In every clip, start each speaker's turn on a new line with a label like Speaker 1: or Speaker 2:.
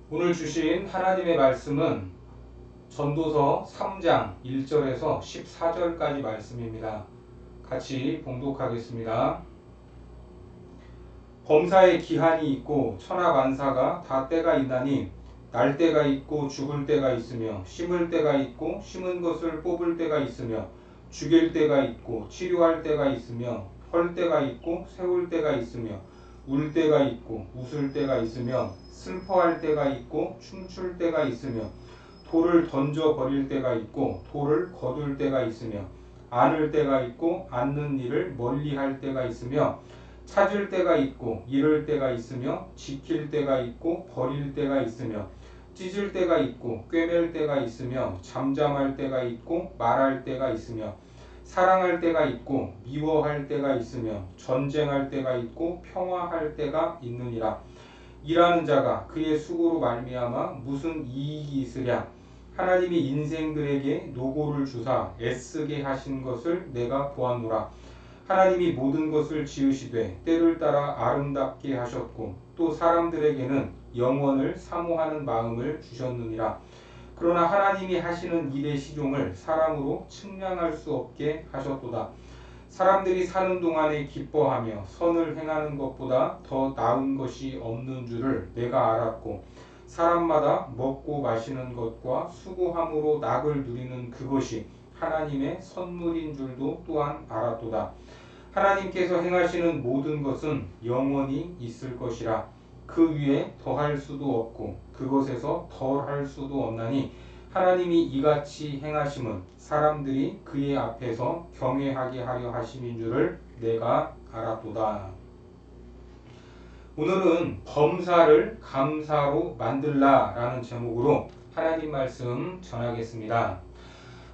Speaker 1: 오늘 주신 하나님의 말씀은 전도서 3장 1절에서 14절까지 말씀입니다. 같이 봉독하겠습니다. 범사에 기한이 있고 천하만사가 다 때가 있나니 날 때가 있고 죽을 때가 있으며 심을 때가 있고 심은 것을 뽑을 때가 있으며 죽일 때가 있고 치료할 때가 있으며 헐 때가 있고 세울 때가 있으며 울 때가 있고 웃을 때가 있으며 슬퍼할 때가 있고 춤출 때가 있으며 돌을 던져 버릴 때가 있고 돌을 거둘 때가 있으며 안을 때가 있고 앉는 일을 멀리할 때가 있으며 찾을 때가 있고 잃을 때가 있으며 지킬 때가 있고 버릴 때가 있으며 찢을 때가 있고 꿰맬 때가 있으며 잠잠할 때가 있고 말할 때가 있으며 사랑할 때가 있고 미워할 때가 있으며 전쟁할 때가 있고 평화할 때가 있느니라. 일하는 자가 그의 수고로 말미암아 무슨 이익이 있으랴. 하나님이 인생들에게 노고를 주사 애쓰게 하신 것을 내가 보았노라. 하나님이 모든 것을 지으시되 때를 따라 아름답게 하셨고 또 사람들에게는 영원을 사모하는 마음을 주셨느니라. 그러나 하나님이 하시는 일의 시종을 사람으로 측량할 수 없게 하셨도다. 사람들이 사는 동안에 기뻐하며 선을 행하는 것보다 더 나은 것이 없는 줄을 내가 알았고 사람마다 먹고 마시는 것과 수고함으로 낙을 누리는 그것이 하나님의 선물인 줄도 또한 알았도다. 하나님께서 행하시는 모든 것은 영원히 있을 것이라. 그 위에 더할 수도 없고 그것에서 덜할 수도 없나니 하나님이 이같이 행하심은 사람들이 그의 앞에서 경외하게 하려 하심인 줄을 내가 알았도다. 오늘은 범사를 감사로 만들라 라는 제목으로 하나님 말씀 전하겠습니다.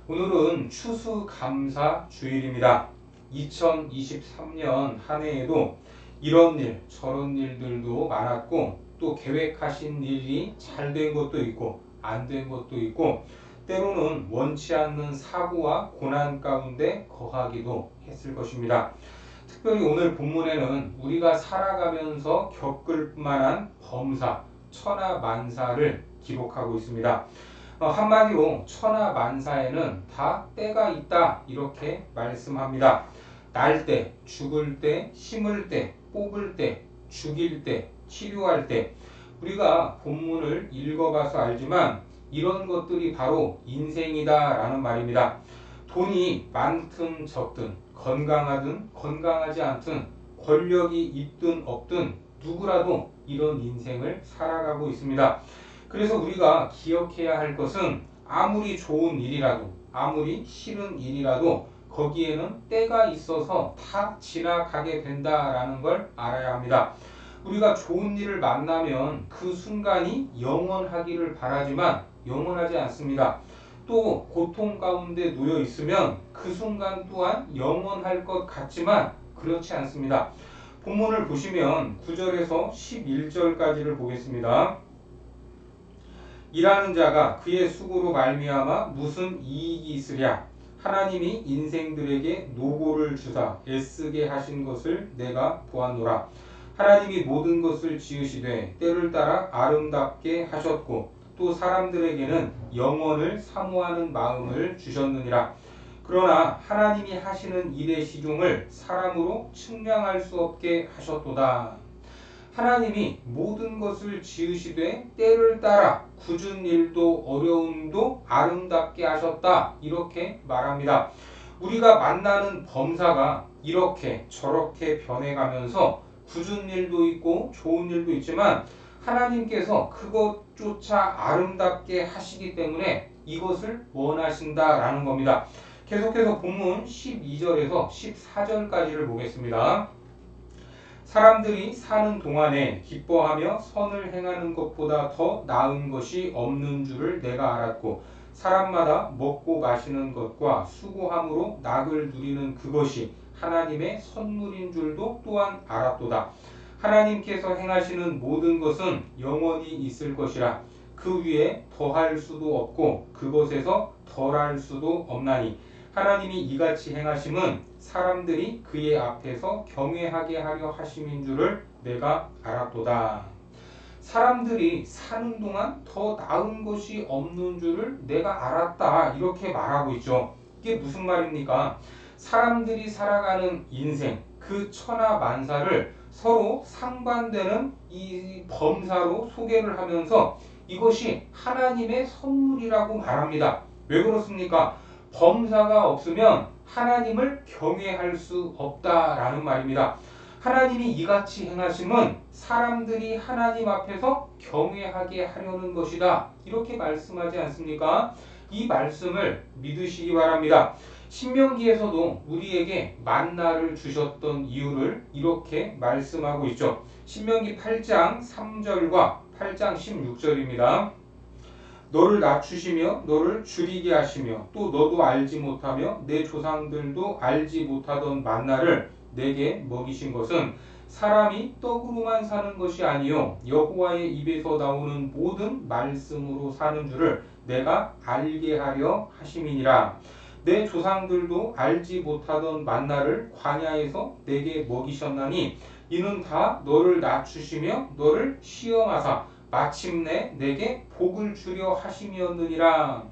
Speaker 1: 오늘은 추수감사 주일입니다. 2023년 한 해에도 이런 일 저런 일들도 많았고 또 계획하신 일이 잘 된 것도 있고 안 된 것도 있고 때로는 원치 않는 사고와 고난 가운데 거하기도 했을 것입니다. 특별히 오늘 본문에는 우리가 살아가면서 겪을 만한 범사, 천하만사를 기록하고 있습니다. 한마디로 천하만사에는 다 때가 있다 이렇게 말씀합니다. 날 때, 죽을 때, 심을 때, 뽑을 때, 죽일 때, 치료할 때. 우리가 본문을 읽어봐서 알지만 이런 것들이 바로 인생이다 라는 말입니다. 돈이 많든 적든 건강하든 건강하지 않든 권력이 있든 없든 누구라도 이런 인생을 살아가고 있습니다. 그래서 우리가 기억해야 할 것은 아무리 좋은 일이라도 아무리 싫은 일이라도 거기에는 때가 있어서 다 지나가게 된다라는 걸 알아야 합니다. 우리가 좋은 일을 만나면 그 순간이 영원하기를 바라지만 영원하지 않습니다. 또 고통 가운데 놓여 있으면 그 순간 또한 영원할 것 같지만 그렇지 않습니다. 본문을 보시면 9절에서 11절까지를 보겠습니다. 일하는 자가 그의 수고로 말미암아 무슨 이익이 있으랴. 하나님이 인생들에게 노고를 주사 애쓰게 하신 것을 내가 보았노라. 하나님이 모든 것을 지으시되 때를 따라 아름답게 하셨고 또 사람들에게는 영원을 사모하는 마음을 주셨느니라. 그러나 하나님이 하시는 일의 시종을 사람으로 측량할 수 없게 하셨도다. 하나님이 모든 것을 지으시되 때를 따라 굳은 일도 어려움도 아름답게 하셨다 이렇게 말합니다. 우리가 만나는 범사가 이렇게 저렇게 변해가면서 굳은 일도 있고 좋은 일도 있지만 하나님께서 그것조차 아름답게 하시기 때문에 이것을 원하신다라는 겁니다. 계속해서 본문 12절에서 14절까지를 보겠습니다. 사람들이 사는 동안에 기뻐하며 선을 행하는 것보다 더 나은 것이 없는 줄을 내가 알았고 사람마다 먹고 마시는 것과 수고함으로 낙을 누리는 그것이 하나님의 선물인 줄도 또한 알았도다. 하나님께서 행하시는 모든 것은 영원히 있을 것이라. 그 위에 더할 수도 없고 그것에서 덜할 수도 없나니 하나님이 이같이 행하심은 사람들이 그의 앞에서 경외하게 하려 하심인 줄을 내가 알았도다. 사람들이 사는 동안 더 나은 것이 없는 줄을 내가 알았다. 이렇게 말하고 있죠. 이게 무슨 말입니까? 사람들이 살아가는 인생, 그 천하만사를 서로 상반되는 이 범사로 소개를 하면서 이것이 하나님의 선물이라고 말합니다. 왜 그렇습니까? 범사가 없으면 하나님을 경외할 수 없다라는 말입니다. 하나님이 이같이 행하심은 사람들이 하나님 앞에서 경외하게 하려는 것이다. 이렇게 말씀하지 않습니까? 이 말씀을 믿으시기 바랍니다. 신명기에서도 우리에게 만나를 주셨던 이유를 이렇게 말씀하고 있죠. 신명기 8장 3절과 8장 16절입니다. 너를 낮추시며 너를 줄이게 하시며 또 너도 알지 못하며 내 조상들도 알지 못하던 만나를 내게 먹이신 것은 사람이 떡으로만 사는 것이 아니요 여호와의 입에서 나오는 모든 말씀으로 사는 줄을 내가 알게 하려 하심이니라. 내 조상들도 알지 못하던 만나를 광야에서 내게 먹이셨나니 이는 다 너를 낮추시며 너를 시험하사 마침내 내게 복을 주려 하심이었느니라.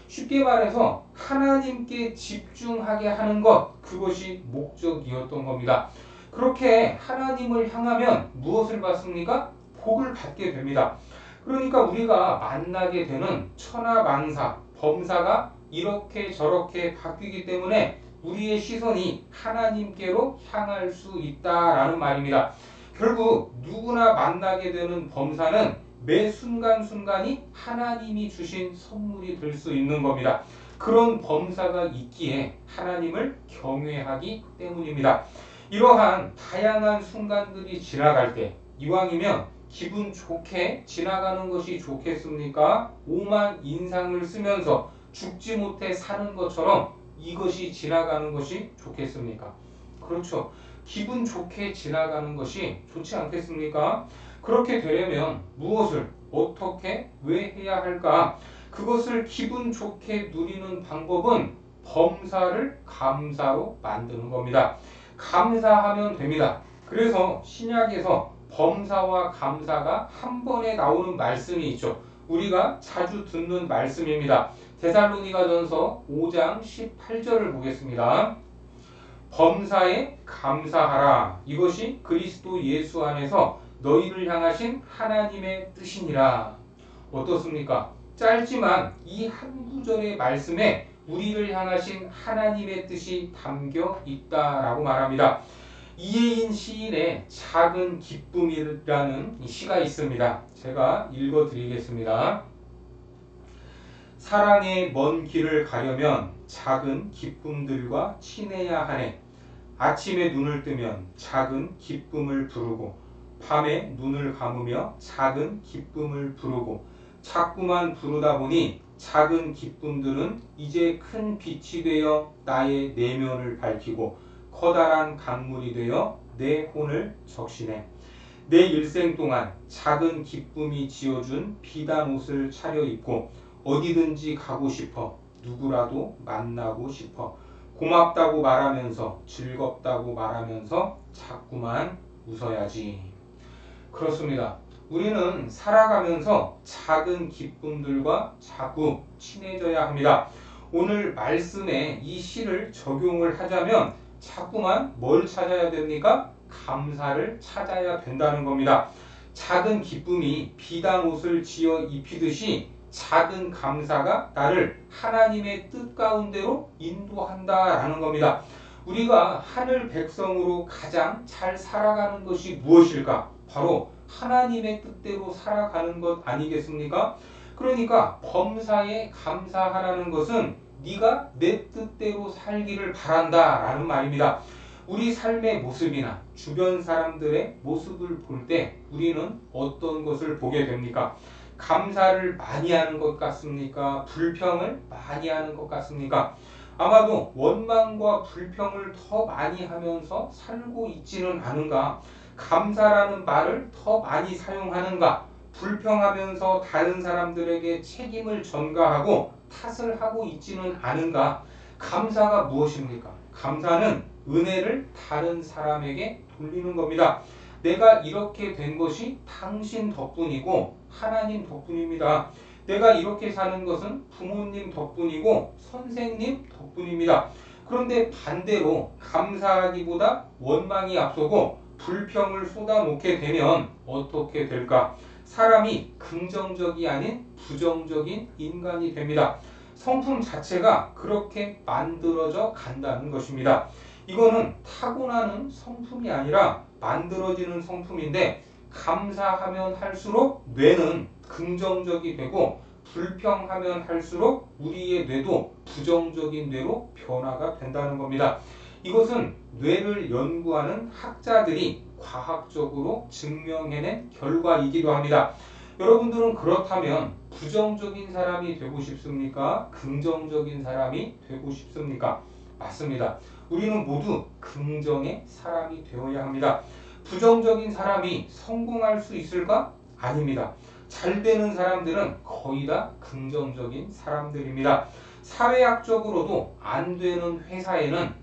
Speaker 1: 쉽게 말해서 하나님께 집중하게 하는 것, 그것이 목적이었던 겁니다. 그렇게 하나님을 향하면 무엇을 받습니까? 복을 받게 됩니다. 그러니까 우리가 만나게 되는 천하만사, 범사가 이렇게 저렇게 바뀌기 때문에 우리의 시선이 하나님께로 향할 수 있다라는 말입니다. 결국 누구나 만나게 되는 범사는 매 순간순간이 하나님이 주신 선물이 될 수 있는 겁니다. 그런 범사가 있기에 하나님을 경외하기 때문입니다. 이러한 다양한 순간들이 지나갈 때 이왕이면 기분 좋게 지나가는 것이 좋겠습니까? 오만 인상을 쓰면서 죽지 못해 사는 것처럼 이것이 지나가는 것이 좋겠습니까? 그렇죠. 기분 좋게 지나가는 것이 좋지 않겠습니까? 그렇게 되려면 무엇을 어떻게 왜 해야 할까? 그것을 기분 좋게 누리는 방법은 범사를 감사로 만드는 겁니다. 감사하면 됩니다. 그래서 신약에서 범사와 감사가 한 번에 나오는 말씀이 있죠. 우리가 자주 듣는 말씀입니다. 데살로니가전서 5장 18절을 보겠습니다. 범사에 감사하라. 이것이 그리스도 예수 안에서 너희를 향하신 하나님의 뜻이니라. 어떻습니까? 짧지만 이 한 구절의 말씀에 우리를 향하신 하나님의 뜻이 담겨 있다라고 말합니다. 이혜인 시인의 작은 기쁨이라는 시가 있습니다. 제가 읽어드리겠습니다. 사랑의 먼 길을 가려면 작은 기쁨들과 친해야 하네. 아침에 눈을 뜨면 작은 기쁨을 부르고 밤에 눈을 감으며 작은 기쁨을 부르고 자꾸만 부르다 보니 작은 기쁨들은 이제 큰 빛이 되어 나의 내면을 밝히고 커다란 강물이 되어 내 혼을 적시네. 내 일생 동안 작은 기쁨이 지어준 비단 옷을 차려입고 어디든지 가고 싶어. 누구라도 만나고 싶어. 고맙다고 말하면서 즐겁다고 말하면서 자꾸만 웃어야지. 그렇습니다. 우리는 살아가면서 작은 기쁨들과 자꾸 친해져야 합니다. 오늘 말씀에 이 시를 적용을 하자면 자꾸만 뭘 찾아야 됩니까? 감사를 찾아야 된다는 겁니다. 작은 기쁨이 비단 옷을 지어 입히듯이 작은 감사가 나를 하나님의 뜻 가운데로 인도한다라는 겁니다. 우리가 하늘 백성으로 가장 잘 살아가는 것이 무엇일까? 바로 하나님의 뜻대로 살아가는 것 아니겠습니까? 그러니까 범사에 감사하라는 것은 네가 내 뜻대로 살기를 바란다라는 말입니다. 우리 삶의 모습이나 주변 사람들의 모습을 볼 때 우리는 어떤 것을 보게 됩니까? 감사를 많이 하는 것 같습니까? 불평을 많이 하는 것 같습니까? 아마도 원망과 불평을 더 많이 하면서 살고 있지는 않은가? 감사라는 말을 더 많이 사용하는가? 불평하면서 다른 사람들에게 책임을 전가하고 탓을 하고 있지는 않은가? 감사가 무엇입니까? 감사는 은혜를 다른 사람에게 돌리는 겁니다. 내가 이렇게 된 것이 당신 덕분이고 하나님 덕분입니다. 내가 이렇게 사는 것은 부모님 덕분이고 선생님 덕분입니다. 그런데 반대로 감사하기보다 원망이 앞서고 불평을 쏟아놓게 되면 어떻게 될까? 사람이 긍정적이 아닌 부정적인 인간이 됩니다. 성품 자체가 그렇게 만들어져 간다는 것입니다. 이거는 타고나는 성품이 아니라 만들어지는 성품인데 감사하면 할수록 뇌는 긍정적이 되고 불평하면 할수록 우리의 뇌도 부정적인 뇌로 변화가 된다는 겁니다. 이것은 뇌를 연구하는 학자들이 과학적으로 증명해낸 결과이기도 합니다. 여러분들은 그렇다면 부정적인 사람이 되고 싶습니까? 긍정적인 사람이 되고 싶습니까? 맞습니다. 우리는 모두 긍정의 사람이 되어야 합니다. 부정적인 사람이 성공할 수 있을까? 아닙니다. 잘 되는 사람들은 거의 다 긍정적인 사람들입니다. 사회학적으로도 안 되는 회사에는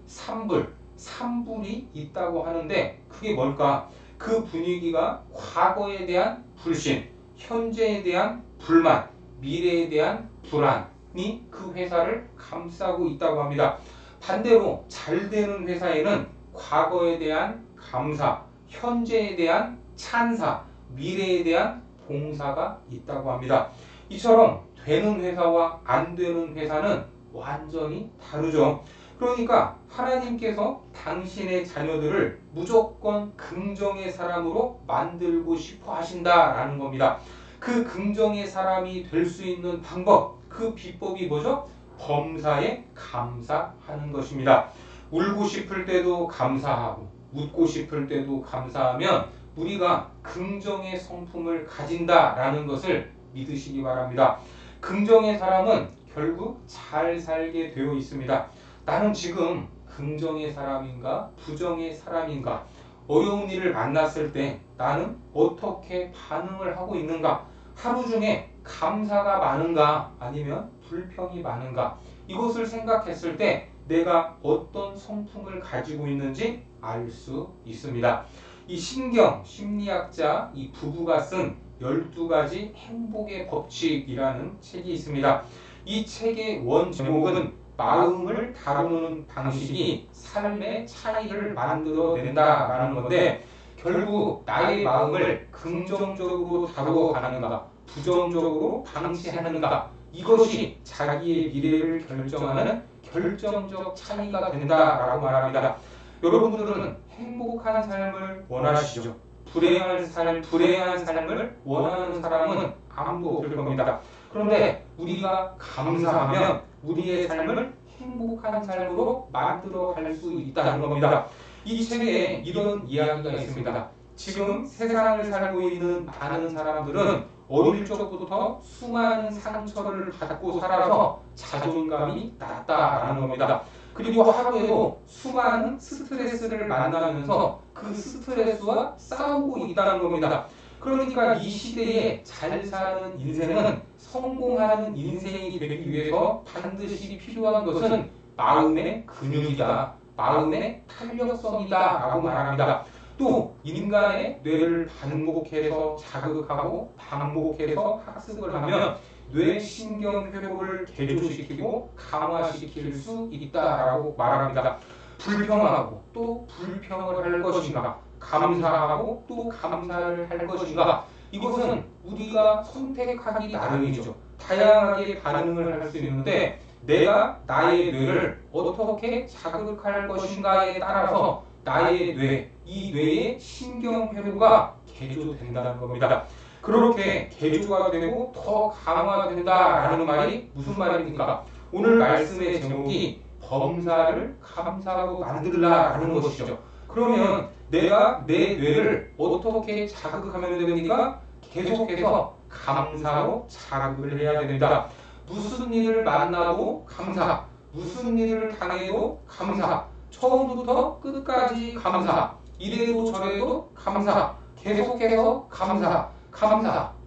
Speaker 1: 삼불이 있다고 하는데 그게 뭘까? 그 분위기가 과거에 대한 불신, 현재에 대한 불만, 미래에 대한 불안이 그 회사를 감싸고 있다고 합니다. 반대로 잘 되는 회사에는 과거에 대한 감사, 현재에 대한 찬사, 미래에 대한 봉사가 있다고 합니다. 이처럼 되는 회사와 안 되는 회사는 완전히 다르죠. 그러니까 하나님께서 당신의 자녀들을 무조건 긍정의 사람으로 만들고 싶어 하신다라는 겁니다. 그 긍정의 사람이 될 수 있는 방법, 그 비법이 뭐죠? 범사에 감사하는 것입니다. 울고 싶을 때도 감사하고 웃고 싶을 때도 감사하면 우리가 긍정의 성품을 가진다라는 것을 믿으시기 바랍니다. 긍정의 사람은 결국 잘 살게 되어 있습니다. 나는 지금 긍정의 사람인가 부정의 사람인가, 어려운 일을 만났을 때 나는 어떻게 반응을 하고 있는가, 하루 중에 감사가 많은가 아니면 불평이 많은가, 이것을 생각했을 때 내가 어떤 성품을 가지고 있는지 알 수 있습니다. 이 심리학자 이 부부가 쓴 12가지 행복의 법칙이라는 책이 있습니다. 이 책의 원 제목은 마음을 다루는 방식이 삶의 차이를 만들어낸다라는 건데, 결국 나의 마음을 긍정적으로 다루어 가는가 부정적으로 방치하는가, 이것이 자기의 미래를 결정하는 결정적 차이가 된다라고 말합니다. 여러분들은 행복한 삶을 원하시죠? 불행한 삶을 원하는 사람은 아무도 없을 겁니다. 그런데 우리가 감사하면 우리의 삶을 행복한 삶으로 만들어 갈 수 있다는 겁니다. 이 책에 이런 이야기가 있습니다. 지금 세상을 살고 있는 많은 사람들은 어릴 적부터 수많은 상처를 받고 살아서 자존감이 낮다라는 겁니다. 그리고 하루에도 수많은 스트레스를 만나면서 그 스트레스와 싸우고 있다는 겁니다. 그러니까 이 시대에 잘 사는 인생은, 성공하는 인생이 되기 위해서 반드시 필요한 것은 마음의 근육이다, 마음의 탄력성이다 라고 말합니다. 또 인간의 뇌를 반복해서 자극하고 반복해서 학습을 하면 뇌신경 회로를 개조시키고 강화시킬 수 있다라고 말합니다. 불평하고 또 불평을 할 것인가, 감사하고 또 감사를 할 것인가, 이것은 우리가 선택하기 나름이죠. 다양하게 반응을 할 수 있는데 내가 나의 뇌를 어떻게 자극할 것인가에 따라서 나의 뇌, 이 뇌의 신경회로가 개조된다는 겁니다. 그렇게 개조가 되고 더 강화된다라는 말이 무슨 말입니까? 오늘 말씀의 제목이 범사를 감사로 만들라라는 것이죠. 그러면 내가 내 뇌를 어떻게 자극하면 됩니까? 계속해서 감사로 자극을 해야 됩니다. 무슨 일을 만나도 감사, 무슨 일을 당해도 감사, 처음부터 끝까지 감사, 이래도 저래도 감사, 계속해서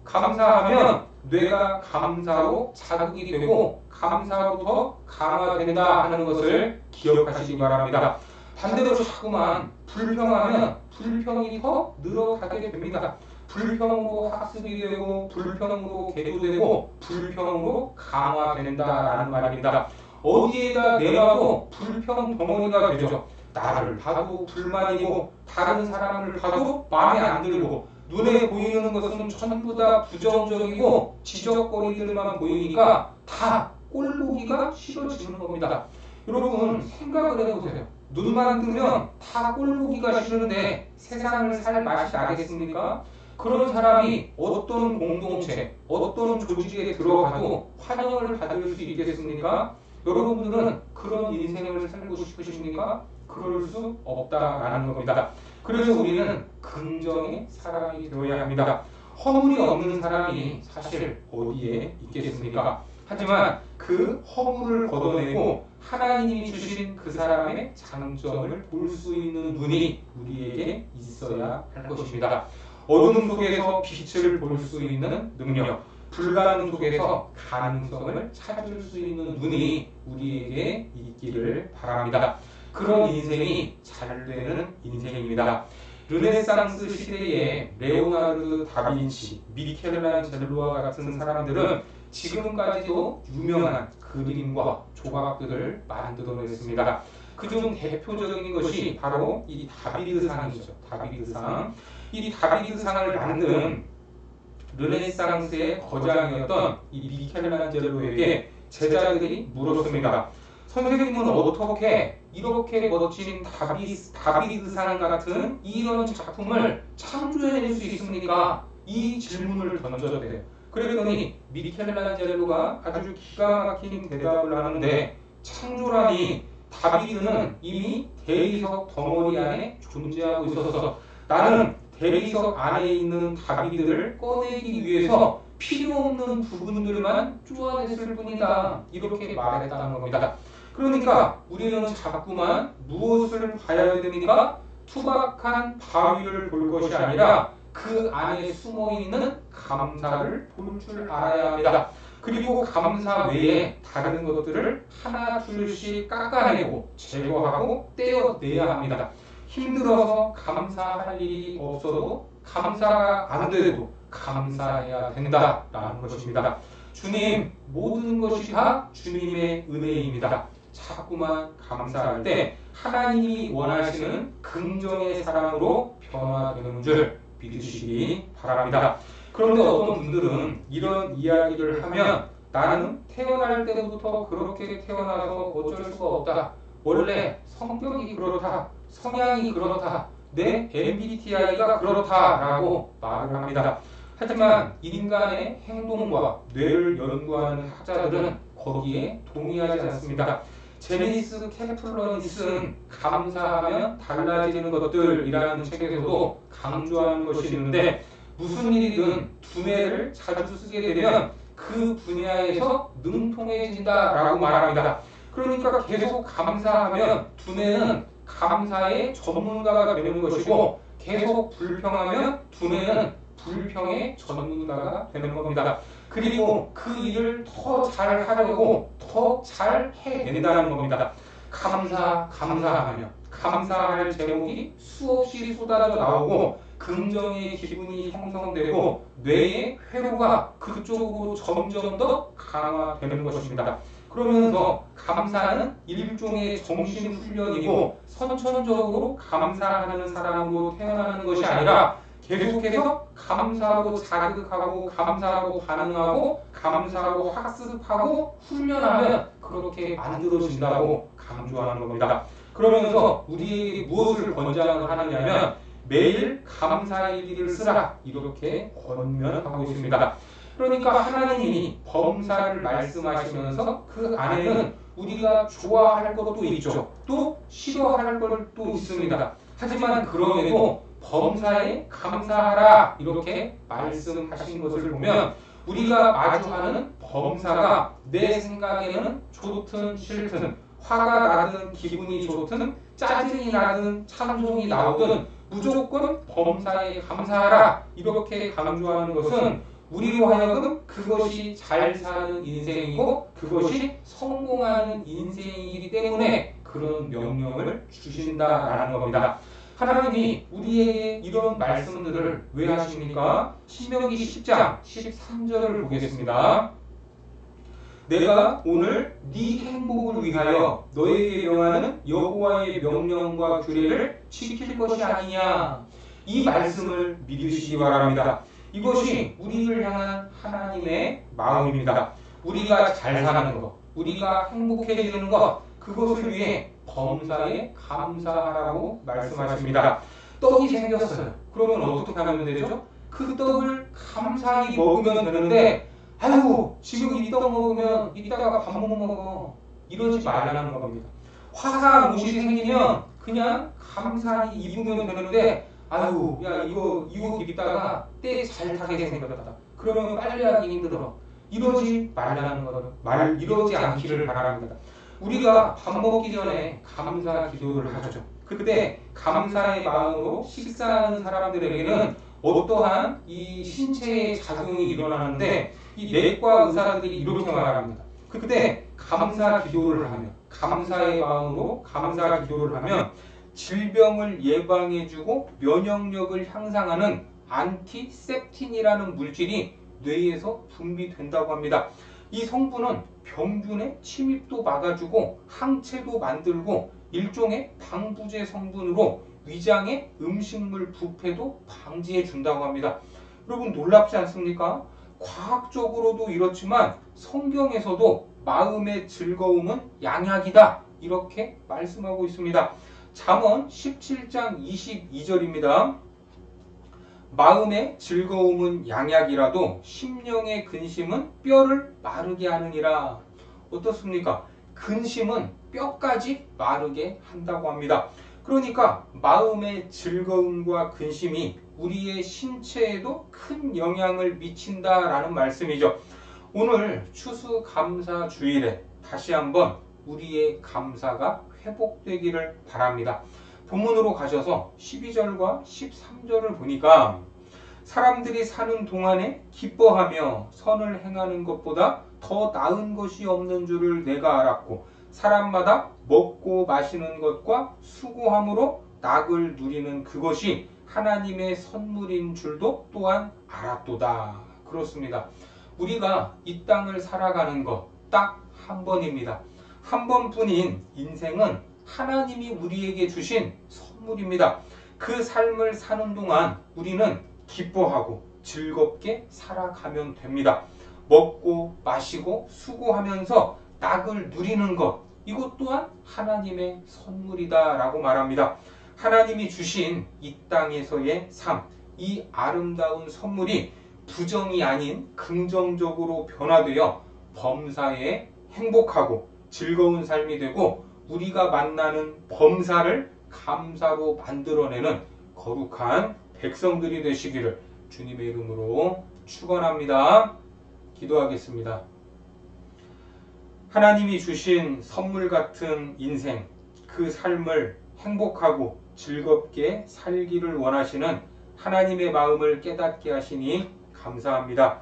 Speaker 1: 감사하면 뇌가 감사로 자극이 되고 감사로부터 강화된다 하는 것을 기억하시기 바랍니다.
Speaker 2: 반대로 자꾸만 불평하면 불평이 더 늘어가게 됩니다. 불평으로 학습이 되고 불평으로 계도되고 불평으로 강화된다라는 말입니다. 어디에다 내놔도 불평 덩어리가 되죠. 나를 봐도 불만이고 다른 사람을 봐도 마음에 안 들고 눈에 보이는 것은 전부 다 부정적이고 지적거리들만 보이니까 다 꼴보기가 싫어지는 겁니다. 여러분 생각을 해보세요. 눈만 뜨면 다 꼴보기가 싫은데 세상을 살 맛이 나겠습니까? 그런 사람이 어떤 공동체, 어떤 조직에 들어가도 환영을 받을 수 있겠습니까? 여러분들은 그런 인생을 살고 싶으십니까? 그럴 수 없다라는 겁니다. 그래서 우리는 긍정의 사람이 되어야 합니다. 허물이 없는 사람이 사실 어디에 있겠습니까? 하지만 그 허물을 걷어내고 하나님이 주신 그 사람의 장점을 볼 수 있는 눈이 우리에게 있어야 할 것입니다. 어둠 속에서 빛을 볼 수 있는 능력, 불가능 속에서 가능성을 찾을 수 있는 눈이 우리에게 있기를 바랍니다. 그런 인생이 잘 되는 인생입니다. 르네상스 시대의 레오나르도 다빈치, 미켈란젤로와 같은 사람들은 지금까지도 유명한 그림과 조각들을 만들어냈습니다. 그중 대표적인 것이 바로 이 다비드상이죠. 다비드상. 이 다비드상을 만든 르네상스의 거장이었던 이 미켈란젤로에게 제자들이 물었습니다. 선생님은 어떻게 이렇게 멋진 다비드상 같은 이런 작품을 창조해낼 수 있습니까? 이 질문을 던져대요. 그랬더니 미켈란젤로가 아주 기가 막힌 대답을 하는데, 창조라니, 다비드는 이미 대리석 덩어리 안에 존재하고 있어서 나는 대리석 안에 있는 다비드를 꺼내기 위해서 필요 없는 부분들만 쪼아냈을 뿐이다. 이렇게 말했다는 겁니다. 그러니까 우리는 자꾸만 무엇을 봐야 됩니까? 투박한 바위를 볼 것이 아니라 그 안에 숨어있는 감사를 볼 줄 알아야 합니다. 그리고 감사 외에 다른 것들을 하나 둘씩 깎아내고 제거하고 떼어내야 합니다. 힘들어서 감사할 일이 없어도 감사가 안 돼도 감사해야 된다라는 것입니다. 주님, 모든 것이 다 주님의 은혜입니다. 자꾸만 감사할 때 하나님이 원하시는 긍정의 사람으로 변화되는 줄 믿으시기 바랍니다. 그런데 어떤 분들은 이런 이야기를 하면 나는 태어날 때부터 그렇게 태어나서 어쩔 수가 없다. 원래 성격이 그렇다. 성향이 그렇다. 내 MBTI가 그렇다라고 말을 합니다. 하지만 인간의 행동과 뇌를 연구하는 학자들은 거기에 동의하지 않습니다. 제니스 케플러니 쓴 감사하면 달라지는 것들이라는 책에서도 강조하는 것이 있는데, 무슨 일이든 두뇌를 자주 쓰게 되면 그 분야에서 능통해진다라고 말합니다. 그러니까 계속 감사하면 두뇌는 감사의 전문가가 되는 것이고, 계속 불평하면 두뇌는 불평의 전문가가 되는 겁니다. 그리고 그 일을 더 잘하려고 더 잘 해낸다는 겁니다. 감사하며 감사할 제목이 수없이 쏟아져 나오고 긍정의 기분이 형성되고 뇌의 회로가 그쪽으로 점점 더 강화되는 것입니다. 그러면서 감사는 일종의 정신훈련이고 선천적으로 감사하는 사람으로 태어나는 것이 아니라 계속해서 감사하고 자극하고 감사하고 반응하고 감사하고 학습하고 훈련하면 그렇게 만들어진다고 강조하는 겁니다. 그러면서 우리에게 무엇을 권장을 하느냐면 매일 감사의 일기를 쓰라, 이렇게 권면하고 있습니다. 그러니까 하나님이 범사를 말씀하시면서 그 안에는 우리가 좋아할 것도 있죠. 또 싫어할 것도 있습니다. 하지만 그럼에도 범사에 감사하라 이렇게 말씀하신 것을 보면 우리가 마주하는 범사가 내 생각에는 좋든 싫든, 화가 나든 기분이 좋든 짜증이 나든 찬송이 나오든 무조건 범사에 감사하라 이렇게 강조하는 것은 우리로 하여금 그것이 잘 사는 인생이고 그것이 성공하는 인생이기 때문에 그런 명령을 주신다라는 겁니다. 하나님이 우리에게 이런 말씀들을 왜 하십니까? 신명기 10장 13절을 보겠습니다. 내가 오늘 네 행복을 위하여 너에게 명하는 여호와의 명령과 규례를 지킬 것이 아니냐. 이 말씀을 믿으시기 바랍니다. 이것이 우리를 향한 하나님의 마음입니다. 우리가 잘 사는 것, 우리가 행복해지는 것, 그것을 위해 범사에 감사하라고 말씀하십니다. 떡이 생겼어요. 그러면 어떻게 하면 되죠? 그 떡을 감사히 먹으면 되는데, 아이고 지금 이 떡 먹으면 이따가 밥 못 먹어, 이러지 말라는 겁니다. 화사한 옷이 생기면 그냥 감사히 입으면 되는데, 아이고 야 이거 이 옷 입다가 때 잘 타게 생겼다, 그러면 빨래하기 힘들어, 이러지 말라는 거를 이러지 않기를 바랍니다. 우리가 밥 먹기 전에 감사 기도를 하죠. 그때 감사의 마음으로 식사하는 사람들에게는 어떠한 이 신체의 작용이 일어나는데, 이 내과 의사들이 이렇게 말합니다. 그때 감사 기도를 하면, 감사의 마음으로 감사 기도를 하면 질병을 예방해주고 면역력을 향상하는 안티셉틴이라는 물질이 뇌에서 분비된다고 합니다. 이 성분은 병균의 침입도 막아주고 항체도 만들고 일종의 방부제 성분으로 위장의 음식물 부패도 방지해 준다고 합니다. 여러분 놀랍지 않습니까? 과학적으로도 이렇지만 성경에서도 마음의 즐거움은 양약이다, 이렇게 말씀하고 있습니다. 잠언 17장 22절입니다. 마음의 즐거움은 양약이라도 심령의 근심은 뼈를 마르게 하느니라. 어떻습니까? 근심은 뼈까지 마르게 한다고 합니다. 그러니까 마음의 즐거움과 근심이 우리의 신체에도 큰 영향을 미친다라는 말씀이죠. 오늘 추수감사주일에 다시 한번 우리의 감사가 회복되기를 바랍니다. 본문으로 가셔서 12절과 13절을 보니까, 사람들이 사는 동안에 기뻐하며 선을 행하는 것보다 더 나은 것이 없는 줄을 내가 알았고, 사람마다 먹고 마시는 것과 수고함으로 낙을 누리는 그것이 하나님의 선물인 줄도 또한 알았도다. 그렇습니다. 우리가 이 땅을 살아가는 것 딱 한 번입니다. 한 번뿐인 인생은 하나님이 우리에게 주신 선물입니다. 그 삶을 사는 동안 우리는 기뻐하고 즐겁게 살아가면 됩니다. 먹고 마시고 수고하면서 낙을 누리는 것, 이것 또한 하나님의 선물이다 라고 말합니다. 하나님이 주신 이 땅에서의 삶, 이 아름다운 선물이 부정이 아닌 긍정적으로 변화되어 범사에 행복하고 즐거운 삶이 되고, 우리가 만나는 범사를 감사로 만들어내는 거룩한 백성들이 되시기를 주님의 이름으로 축원합니다. 기도하겠습니다. 하나님이 주신 선물 같은 인생, 그 삶을 행복하고 즐겁게 살기를 원하시는 하나님의 마음을 깨닫게 하시니 감사합니다.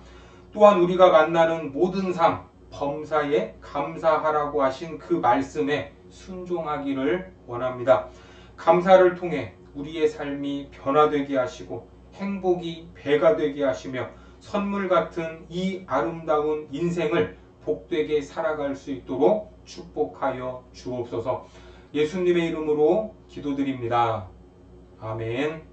Speaker 2: 또한 우리가 만나는 모든 삶, 범사에 감사하라고 하신 그 말씀에 순종하기를 원합니다. 감사를 통해 우리의 삶이 변화되게 하시고 행복이 배가 되게 하시며 선물 같은 이 아름다운 인생을 복되게 살아갈 수 있도록 축복하여 주옵소서. 예수님의 이름으로 기도드립니다. 아멘.